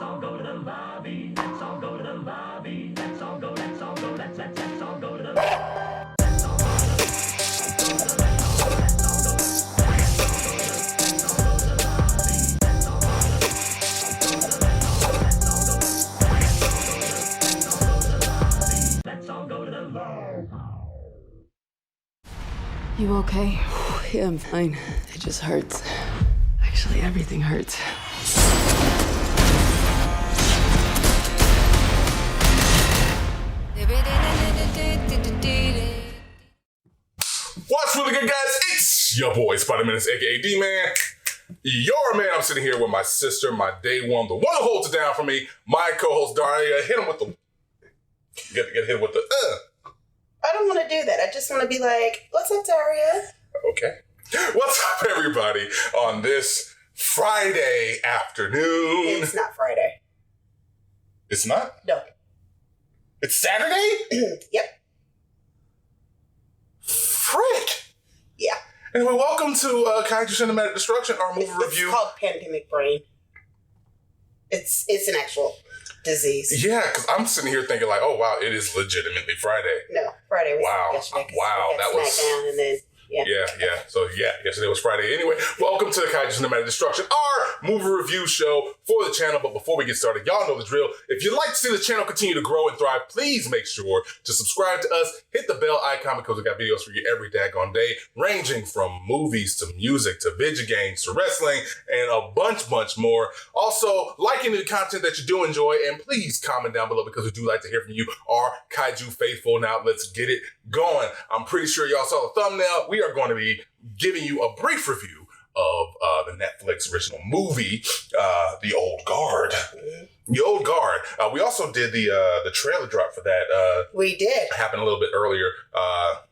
let's all go to the lobby. Let's all go to the lobby. Let's all go, let's all go, let's all go to the You okay? Yeah, I'm fine. It just hurts. Actually, everything hurts. What's really good, guys? It's your boy, Spider-Man, aka D-Man. Your man. I'm sitting here with my sister, my day one, the one who holds it down for me, my co-host Daria. Hit him with the... Get hit with the... I don't want to do that. I just want to be like, what's up, Daria? Okay. What's up, everybody, on this Friday afternoon? It's not Friday. It's not? No. It's Saturday? Yep. Frick! Yeah. Anyway, welcome to Kaiju Cinematic Destruction, our movie review. It's called Pandemic Brain. It's an actual disease. Yeah, because I'm sitting here thinking like, oh, wow, it is legitimately Friday. No, Friday was yesterday. Wow, that was... SmackDown and then... Yeah. So, yesterday was Friday. Anyway, welcome to the Kaiju Cinematic Destruction, our movie review show for the channel. But before we get started, y'all know the drill. If you'd like to see the channel continue to grow and thrive, please make sure to subscribe to us. Hit the bell icon because we got videos for you every daggone day, ranging from movies to music to video games to wrestling and a bunch more. Also, like any of the content that you do enjoy, and please comment down below because we do like to hear from you, our Kaiju faithful. Now, let's get it going. I'm pretty sure y'all saw the thumbnail. We are going to be giving you a brief review of the Netflix original movie, The Old Guard. The Old Guard. We also did the trailer drop for that. We did. Happened a little bit earlier,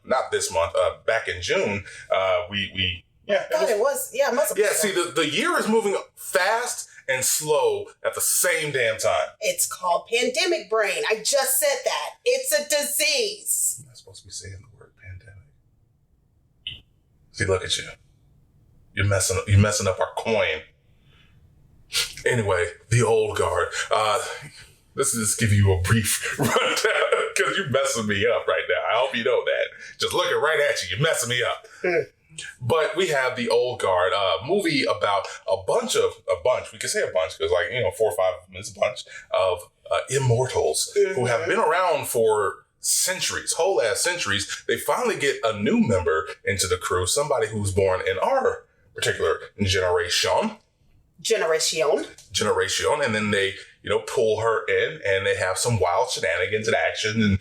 not this month, back in June. It must have been. Yeah, see, the year is moving fast and slow at the same damn time. It's called Pandemic Brain. I just said that. It's a disease. I'm not supposed to be saying the word pandemic. See, look at you. You're messing up our coin. Anyway, The Old Guard. Let's just give you a brief rundown because you're messing me up right now. I hope you know that. Just looking right at you, you're messing me up. But we have The Old Guard, a movie about a bunch, we can say a bunch because 4 or 5 minutes, a bunch of immortals who have been around for centuries, whole ass centuries. They finally get a new member into the crew, somebody who's born in our particular generation, and then they pull her in, and they have some wild shenanigans and action, and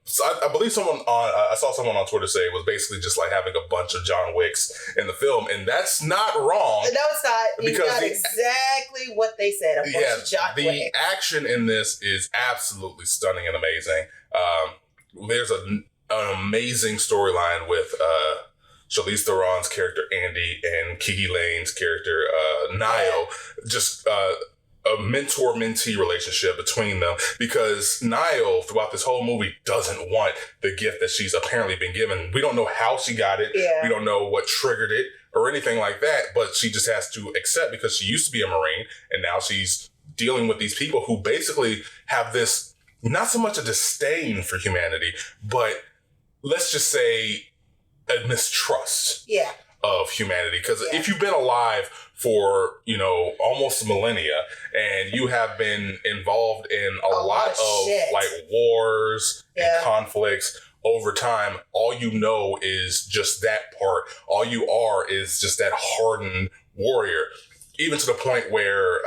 so I believe I saw someone on Twitter say it was basically just like having a bunch of John Wicks in the film, and that's not wrong. No, it's not. Because got exactly what they said. A bunch of John Wicks. The action in this is absolutely stunning and amazing. There's an amazing storyline with Charlize Theron's character Andy and Kiki Lane's character Niall. Just a mentor-mentee relationship between them, because Niall, throughout this whole movie, doesn't want the gift that she's apparently been given. We don't know how she got it. Yeah. We don't know what triggered it or anything like that, but she just has to accept because she used to be a Marine, and now she's dealing with these people who basically have this, not so much a disdain for humanity, but let's just say a mistrust of humanity. Because if you've been alive for, almost a millennia, and you have been involved in a lot of like wars and conflicts over time, all you know is just that part. All you are is just that hardened warrior. Even to the point where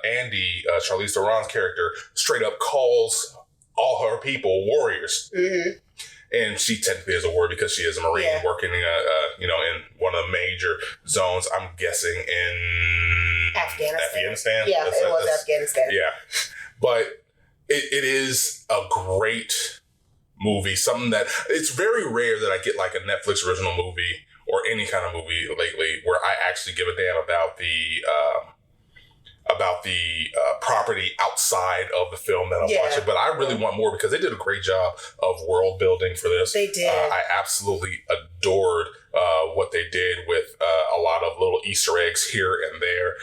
Andy, Charlize Theron's character, straight up calls all her people warriors. Mm-hmm. And she technically is a warrior because she is a Marine working in in one of the major zones, I'm guessing in Afghanistan. Yeah, it was Afghanistan. Yeah. But it is a great movie. Something that, it's very rare that I get like a Netflix original movie or any kind of movie lately where I actually give a damn about the property outside of the film that I'm Yeah. watching, but I really want more because they did a great job of world building for this. They did. I absolutely adored what they did with a lot of little Easter eggs here and there,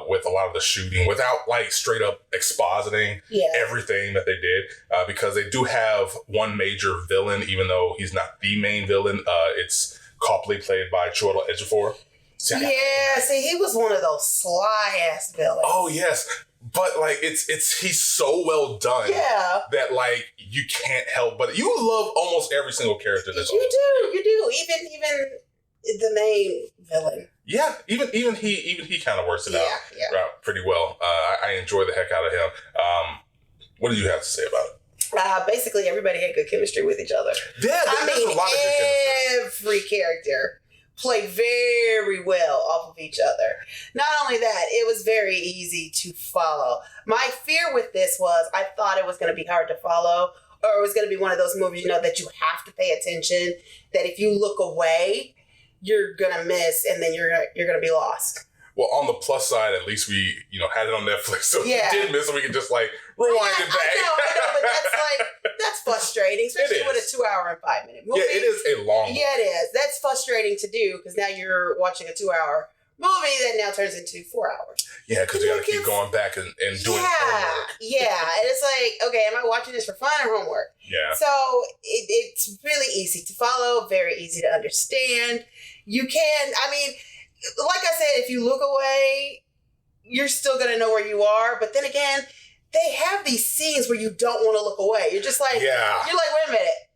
with a lot of the shooting without like straight up expositing everything that they did, because they do have one major villain, even though he's not the main villain. It's Copley, played by Chiwetel Ejiofor. See, he was one of those sly ass villains. Oh yes, but like it's he's so well done. Yeah. That like you can't help but you love almost every single character that's on. You do. Even the main villain. Yeah, even he kind of works it out pretty well. I enjoy the heck out of him. What do you have to say about it? Basically, everybody had good chemistry with each other. Yeah, there's a lot of good chemistry. Every character played very well off of each other. Not only that, it was very easy to follow. My fear with this was I thought it was going to be hard to follow, or it was going to be one of those movies, that you have to pay attention, that if you look away, you're going to miss, and then you're going to be lost. Well, on the plus side, at least we, had it on Netflix, so if we did miss it, we could just rewind it back. I know, but that's frustrating, especially with a 2 hour and 5 minute movie. Yeah, it is a long movie. Yeah, it is. That's frustrating to do because now you're watching a 2 hour movie that now turns into 4 hours. Yeah, because you got to keep going back and doing homework. Yeah, and it's like, okay, am I watching this for fun or homework? Yeah. So it's really easy to follow, very easy to understand. You can, like I said, if you look away, you're still going to know where you are. But then again, they have these scenes where you don't want to look away. You're just like, you're like, wait a minute.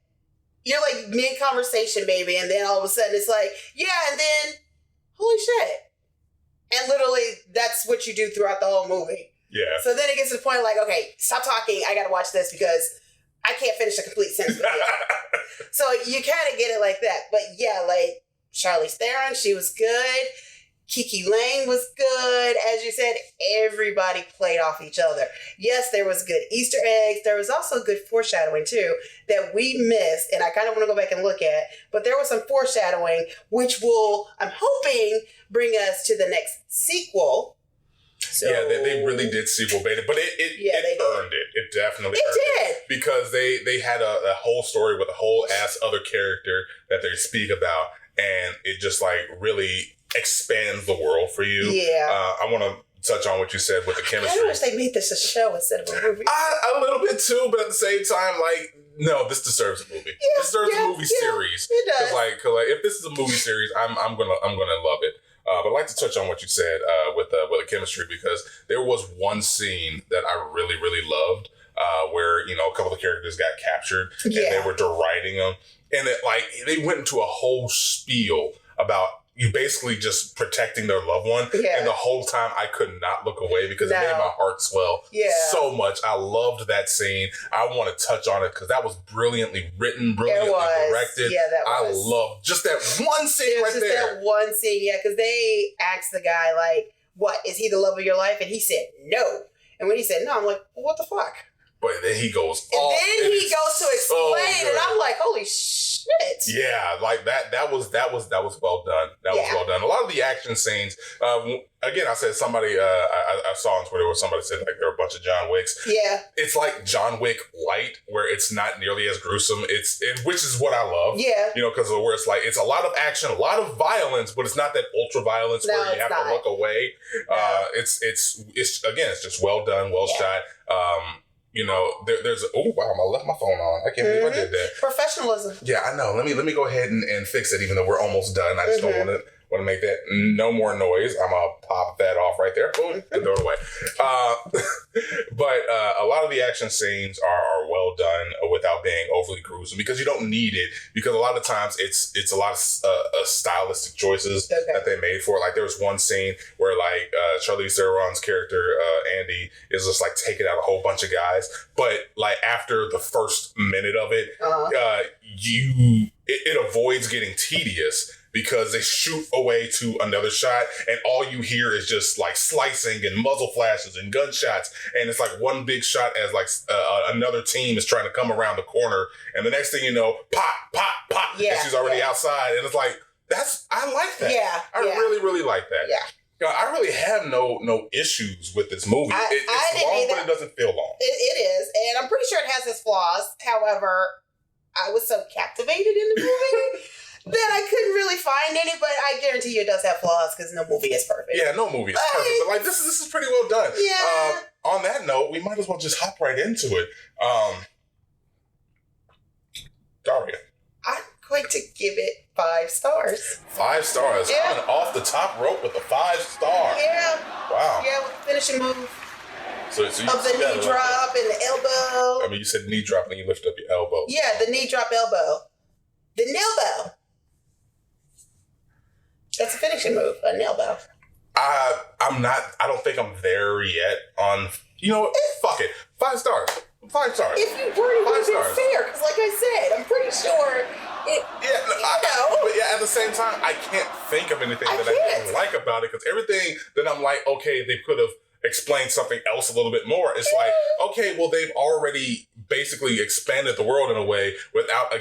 You're like mid-conversation, baby. And then all of a sudden it's like, and then, holy shit. And literally that's what you do throughout the whole movie. Yeah. So then it gets to the point like, okay, stop talking. I got to watch this because I can't finish a complete sentence with you. So you kind of get it like that. But yeah, like, Charlize Theron, she was good. Kiki Lane was good. As you said, everybody played off each other. Yes, there was good Easter eggs. There was also good foreshadowing, too, that we missed, and I kind of want to go back and look at. But there was some foreshadowing, which will, I'm hoping, bring us to the next sequel. So, yeah, they really did sequel bait it, but it earned it. It definitely earned it. Because they had a whole story with a whole ass other character that they speak about. And it just really expands the world for you. Yeah. I want to touch on what you said with the chemistry. I wish they made this a show instead of a movie. A little bit too, but at the same time, no, this deserves a movie. Yeah, this deserves a movie series. It does. Because if this is a movie series, I'm gonna love it. But I'd like to touch on what you said with the chemistry, because there was one scene that I really, really loved, where a couple of the characters got captured and they were deriding them. And they went into a whole spiel about you basically just protecting their loved one. Yeah. And the whole time I could not look away because it made my heart swell so much. I loved that scene. I want to touch on it because that was brilliantly written, brilliantly directed. Yeah, that was. I love just that one scene right there. That one scene, because they asked the guy, what, is he the love of your life? And he said, no. And when he said no, I'm like, well, what the fuck? But then he goes and then he goes to explain, and I'm like, holy shit. Yeah, that was well done. That was well done. A lot of the action scenes, again, I said somebody, I saw on Twitter where somebody said there are a bunch of John Wicks. Yeah. It's like John Wick light, where it's not nearly as gruesome. Which is what I love. Yeah. Because where it's a lot of action, a lot of violence, but it's not that ultra violence where you have to look away. No. It's just well done, well shot. There's oh wow, I left my phone on. I can't believe I did that. Professionalism. Yeah, I know. Let me go ahead and fix it, even though we're almost done. I just don't want to make that no more noise. I'm gonna pop that off right there, boom, and throw it away. But a lot of the action scenes are well done without being overly gruesome, because you don't need it. Because a lot of times it's a lot of stylistic choices that they made for it. Like there was one scene where Charlize Theron's character Andy is just taking out a whole bunch of guys, but after the first minute of it, it avoids getting tedious, because they shoot away to another shot and all you hear is just slicing and muzzle flashes and gunshots, and it's one big shot as another team is trying to come around the corner, and the next thing you know, pop, pop, pop, and she's already outside, and it's I like that. Yeah, I really, really like that. Yeah. I really have no issues with this movie. It's long, but it doesn't feel long. It is, and I'm pretty sure it has its flaws. However, I was so captivated in the movie that I couldn't really find any, but I guarantee you it does have flaws because no movie is perfect. Yeah, no movie is perfect, but like this is pretty well done. Yeah. On that note, we might as well just hop right into it. Daria. I'm going to give it 5 stars. 5 stars. Yeah. Coming off the top rope with a 5-star. Yeah. Wow. Yeah, with the finishing move So you of the knee drop and the elbow. I mean, you said knee drop and you lift up your elbow. Yeah, the knee drop elbow. The nail bow. That's a finishing move, a nail bow. I don't think I'm there yet on, you know what? Fuck it. 5 stars. 5 stars. If you weren't, it would have been fair, because like I said, I'm pretty sure it, but yeah, at the same time, I can't think of anything that I didn't like about it, because everything that I'm like, okay, they could have explained something else a little bit more. It's like, okay, well, they've already basically expanded the world in a way without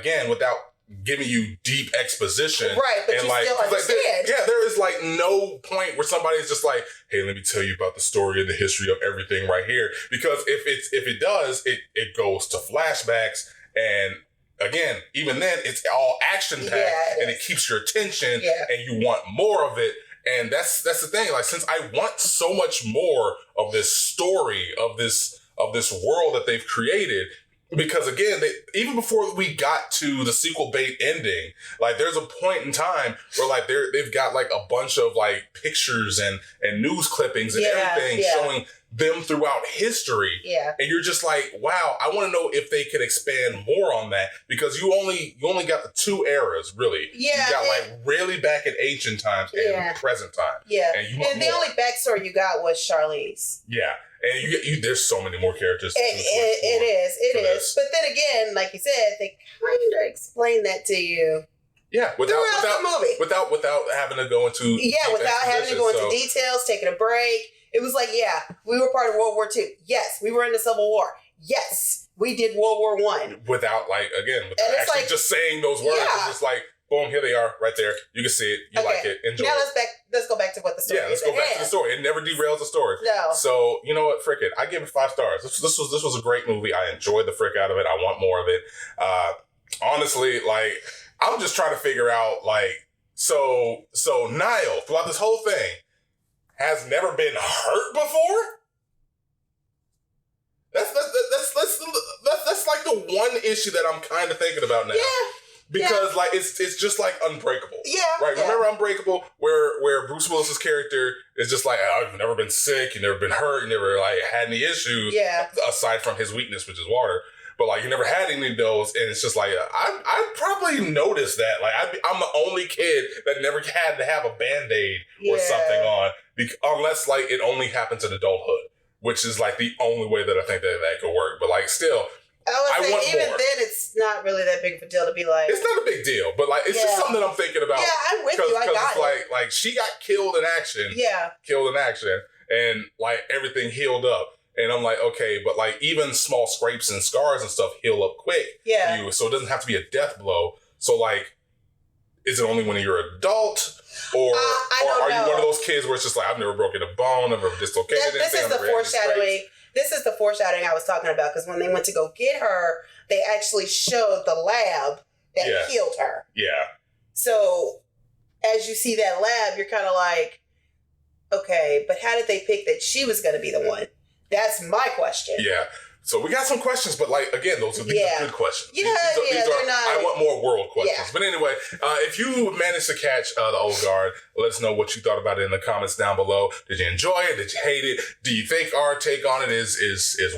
giving you deep exposition. Right, but and you like, still understand. there is like no point where somebody's just like, hey, let me tell you about the story and the history of everything right here. Because if it does, it goes to flashbacks, and again, even then, it's all action-packed, and it keeps your attention, and you want more of it. And that's the thing. Like, since I want so much more of this story, of this world that they've created, because again, even before we got to the sequel bait ending, like there's a point in time where like they've got like a bunch of like pictures and news clippings and everything showing them throughout history. Yeah. And you're just like, wow, I want to know if they could expand more on that, because you only got the 2 eras, really. Yeah. You got like really back in ancient times and present time. Yeah. And the only backstory you got was Charlize. Yeah. And you there's so many more characters. It is. But then again, like you said, they kind of explain that to you. Yeah, without having to go into without having to go into details, taking a break. It was like, we were part of World War II. Yes, we were in the Civil War. Yes, we did World War I. Without actually like, just saying those words. Yeah. It's just like, boom, here they are, right there. You can see it. You like it. Enjoy it. Now let's go back to what the story is. Yeah, let's go back to the story. It never derails the story. No. So, you know what? Frick it. I give it 5 stars. This was a great movie. I enjoyed the frick out of it. I want more of it. Honestly, like, I'm just trying to figure out, like, so Niall, throughout this whole thing, has never been hurt before? That's like the one issue that I'm kind of thinking about now. Yeah. Because like it's just like Unbreakable. Yeah. Right. Yeah. Remember Unbreakable, where Bruce Willis's character is just like, oh, you've never been sick, you've never been hurt, you never like had any issues. Yeah. Aside from his weakness, which is water. But like you never had any of those, and it's just like I probably noticed that. Like I'm the only kid that never had to have a Band-Aid or something on, unless like it only happens in adulthood, which is like the only way that I think that could work. But like still, I would say even then it's not really that big of a deal to be like. It's not a big deal, but like it's just something that I'm thinking about. Yeah, I'm with you. I got it. Like she got killed in action. Yeah, killed in action, and like everything healed up. And I'm like, okay, but like even small scrapes and scars and stuff heal up quick. Yeah. So it doesn't have to be a death blow. So like, is it only when you're an adult? Or are you one of those kids where it's just like, I've never broken a bone, I've never dislocated anything. This is the foreshadowing. This is the foreshadowing I was talking about, because when they went to go get her, they actually showed the lab that healed her. Yeah. So as you see that lab, you're kind of like, okay, but how did they pick that she was going to be the one? That's my question. Yeah. So we got some questions, but like, again, these are good questions. Yeah, they're not. I want more world questions. Yeah. But anyway, if you managed to catch The Old Guard, let us know what you thought about it in the comments down below. Did you enjoy it? Did you hate it? Do you think our take on it is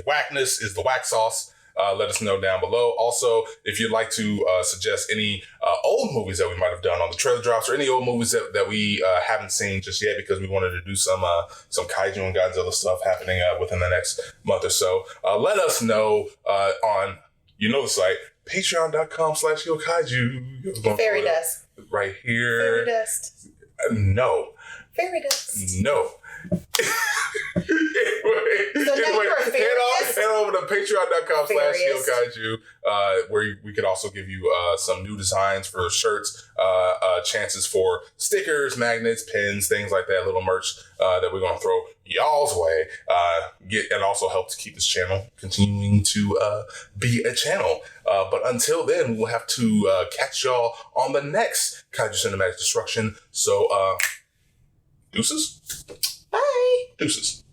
whackness, is the whack sauce? Let us know down below. Also, if you'd like to suggest any old movies that we might have done on the trailer drops, or any old movies that we haven't seen just yet, because we wanted to do some Kaiju and Godzilla stuff happening within the next month or so, let us know on, the site, patreon.com/HEELKAIJU. Fairy dust. Right here. Fairy dust. No. Fairy dust. No. Anyway, head over to Patreon.com/HEELKAIJU, where we could also give you some new designs for shirts, chances for stickers, magnets, pins, things like that, little merch that we're going to throw y'all's way. And also help to keep this channel continuing to be a channel. But until then, we'll have to catch y'all on the next Kaiju Cinematic Destruction. So, deuces? Bye. Deuces.